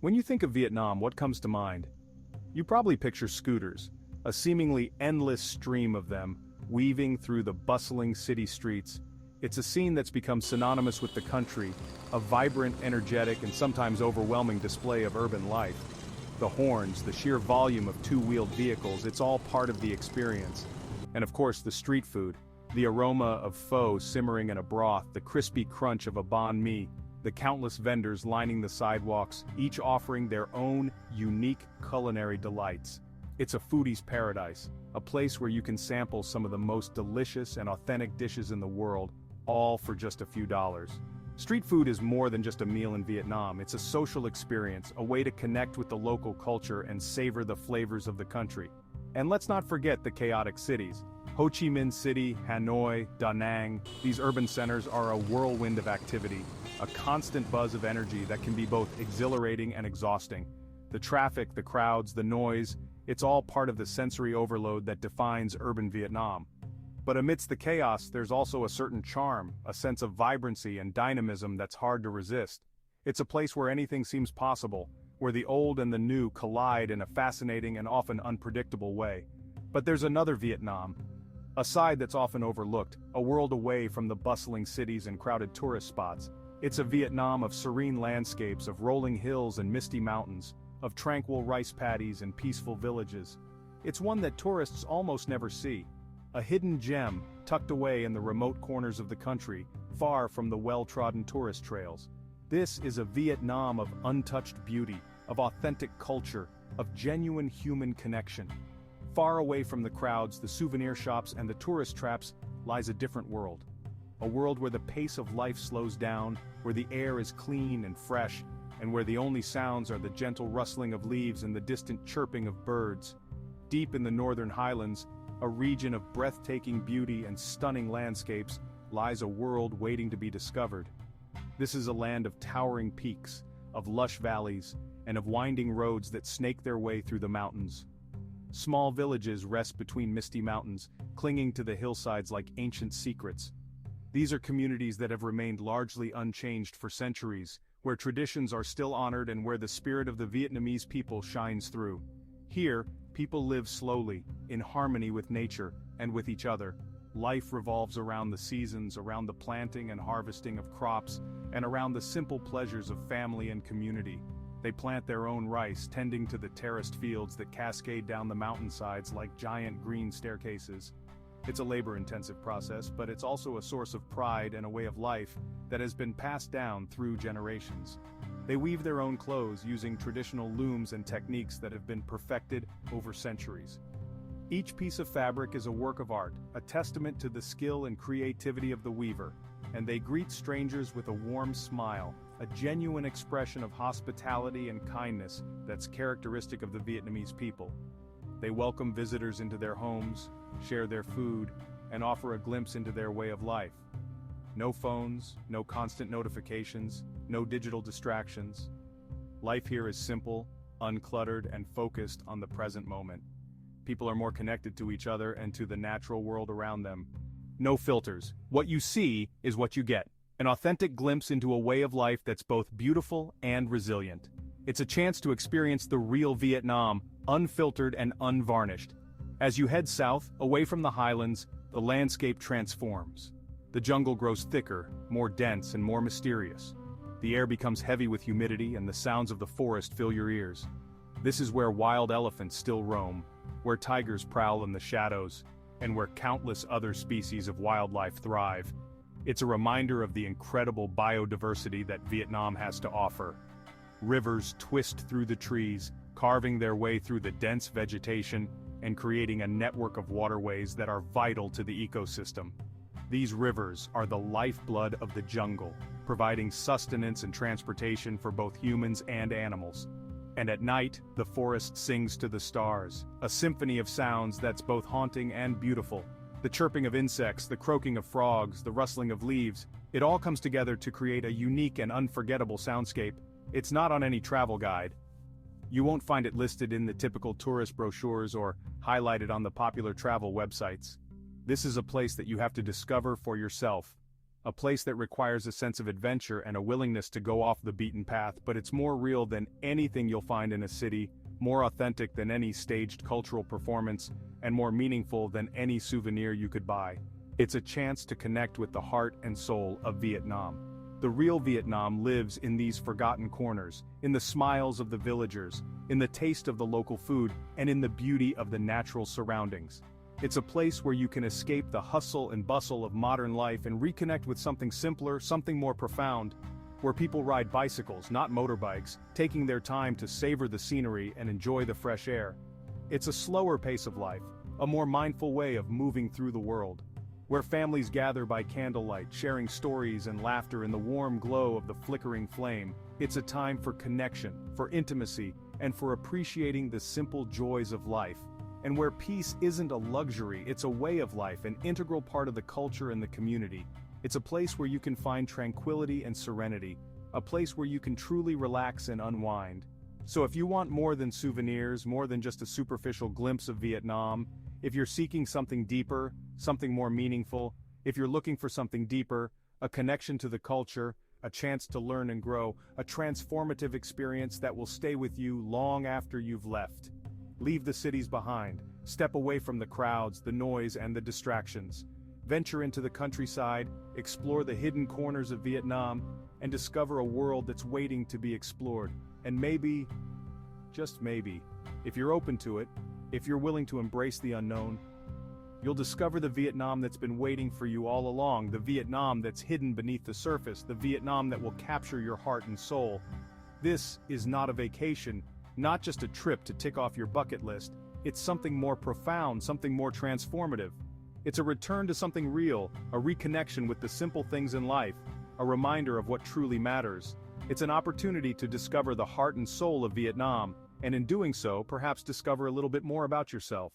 When you think of Vietnam, what comes to mind? You probably picture scooters, a seemingly endless stream of them, weaving through the bustling city streets. It's a scene that's become synonymous with the country, a vibrant, energetic, and sometimes overwhelming display of urban life. The horns, the sheer volume of two-wheeled vehicles, it's all part of the experience. And of course the street food, the aroma of pho simmering in a broth, the crispy crunch of a banh mi, the countless vendors lining the sidewalks, each offering their own unique culinary delights. It's a foodie's paradise, a place where you can sample some of the most delicious and authentic dishes in the world, all for just a few dollars. Street food is more than just a meal in Vietnam, it's a social experience, a way to connect with the local culture and savor the flavors of the country. And let's not forget the chaotic cities. Ho Chi Minh City, Hanoi, Da Nang, these urban centers are a whirlwind of activity, a constant buzz of energy that can be both exhilarating and exhausting. The traffic, the crowds, the noise, it's all part of the sensory overload that defines urban Vietnam. But amidst the chaos, there's also a certain charm, a sense of vibrancy and dynamism that's hard to resist. It's a place where anything seems possible, where the old and the new collide in a fascinating and often unpredictable way. But there's another Vietnam, a side that's often overlooked, a world away from the bustling cities and crowded tourist spots. It's a Vietnam of serene landscapes, of rolling hills and misty mountains, of tranquil rice paddies and peaceful villages. It's one that tourists almost never see. A hidden gem, tucked away in the remote corners of the country, far from the well-trodden tourist trails. This is a Vietnam of untouched beauty, of authentic culture, of genuine human connection. Far away from the crowds, the souvenir shops, and the tourist traps lies a different world. A world where the pace of life slows down, where the air is clean and fresh, and where the only sounds are the gentle rustling of leaves and the distant chirping of birds. Deep in the northern highlands, a region of breathtaking beauty and stunning landscapes, lies a world waiting to be discovered. This is a land of towering peaks, of lush valleys, and of winding roads that snake their way through the mountains. Small villages rest between misty mountains, clinging to the hillsides like ancient secrets. These are communities that have remained largely unchanged for centuries, where traditions are still honored and where the spirit of the Vietnamese people shines through. Here, people live slowly, in harmony with nature, and with each other. Life revolves around the seasons, around the planting and harvesting of crops, and around the simple pleasures of family and community. They plant their own rice, tending to the terraced fields that cascade down the mountainsides like giant green staircases. It's a labor-intensive process, but it's also a source of pride and a way of life that has been passed down through generations. They weave their own clothes using traditional looms and techniques that have been perfected over centuries. Each piece of fabric is a work of art, a testament to the skill and creativity of the weaver, and they greet strangers with a warm smile, a genuine expression of hospitality and kindness that's characteristic of the Vietnamese people. They welcome visitors into their homes, share their food, and offer a glimpse into their way of life. No phones, no constant notifications, no digital distractions. Life here is simple, uncluttered, and focused on the present moment. People are more connected to each other and to the natural world around them. No filters. What you see is what you get. An authentic glimpse into a way of life that's both beautiful and resilient. It's a chance to experience the real Vietnam, unfiltered and unvarnished. As you head south, away from the highlands, the landscape transforms. The jungle grows thicker, more dense and more mysterious. The air becomes heavy with humidity and the sounds of the forest fill your ears. This is where wild elephants still roam, where tigers prowl in the shadows, and where countless other species of wildlife thrive. It's a reminder of the incredible biodiversity that Vietnam has to offer. Rivers twist through the trees, carving their way through the dense vegetation and creating a network of waterways that are vital to the ecosystem. These rivers are the lifeblood of the jungle, providing sustenance and transportation for both humans and animals. And at night, the forest sings to the stars, a symphony of sounds that's both haunting and beautiful. The chirping of insects, the croaking of frogs, the rustling of leaves, it all comes together to create a unique and unforgettable soundscape. It's not on any travel guide. You won't find it listed in the typical tourist brochures or highlighted on the popular travel websites. This is a place that you have to discover for yourself. a place that requires a sense of adventure and a willingness to go off the beaten path, but it's more real than anything you'll find in a city, more authentic than any staged cultural performance, and more meaningful than any souvenir you could buy. It's a chance to connect with the heart and soul of Vietnam. The real Vietnam lives in these forgotten corners, in the smiles of the villagers, in the taste of the local food, and in the beauty of the natural surroundings. It's a place where you can escape the hustle and bustle of modern life and reconnect with something simpler, something more profound, where people ride bicycles, not motorbikes, taking their time to savor the scenery and enjoy the fresh air. It's a slower pace of life, a more mindful way of moving through the world, where families gather by candlelight, sharing stories and laughter in the warm glow of the flickering flame. It's a time for connection, for intimacy, and for appreciating the simple joys of life. And where peace isn't a luxury, it's a way of life, an integral part of the culture and the community. It's a place where you can find tranquility and serenity, a place where you can truly relax and unwind. So if you want more than souvenirs, more than just a superficial glimpse of Vietnam, if you're seeking something deeper, something more meaningful, if you're looking for something deeper, a connection to the culture, a chance to learn and grow, a transformative experience that will stay with you long after you've left. Leave the cities behind, step away from the crowds, the noise, and the distractions. Venture into the countryside, explore the hidden corners of Vietnam, and discover a world that's waiting to be explored. And maybe, just maybe, if you're open to it, if you're willing to embrace the unknown, you'll discover the Vietnam that's been waiting for you all along, the Vietnam that's hidden beneath the surface, the Vietnam that will capture your heart and soul. This is not a vacation, not just a trip to tick off your bucket list. It's something more profound, something more transformative. It's a return to something real, a reconnection with the simple things in life, a reminder of what truly matters. It's an opportunity to discover the heart and soul of Vietnam, and in doing so, perhaps discover a little bit more about yourself.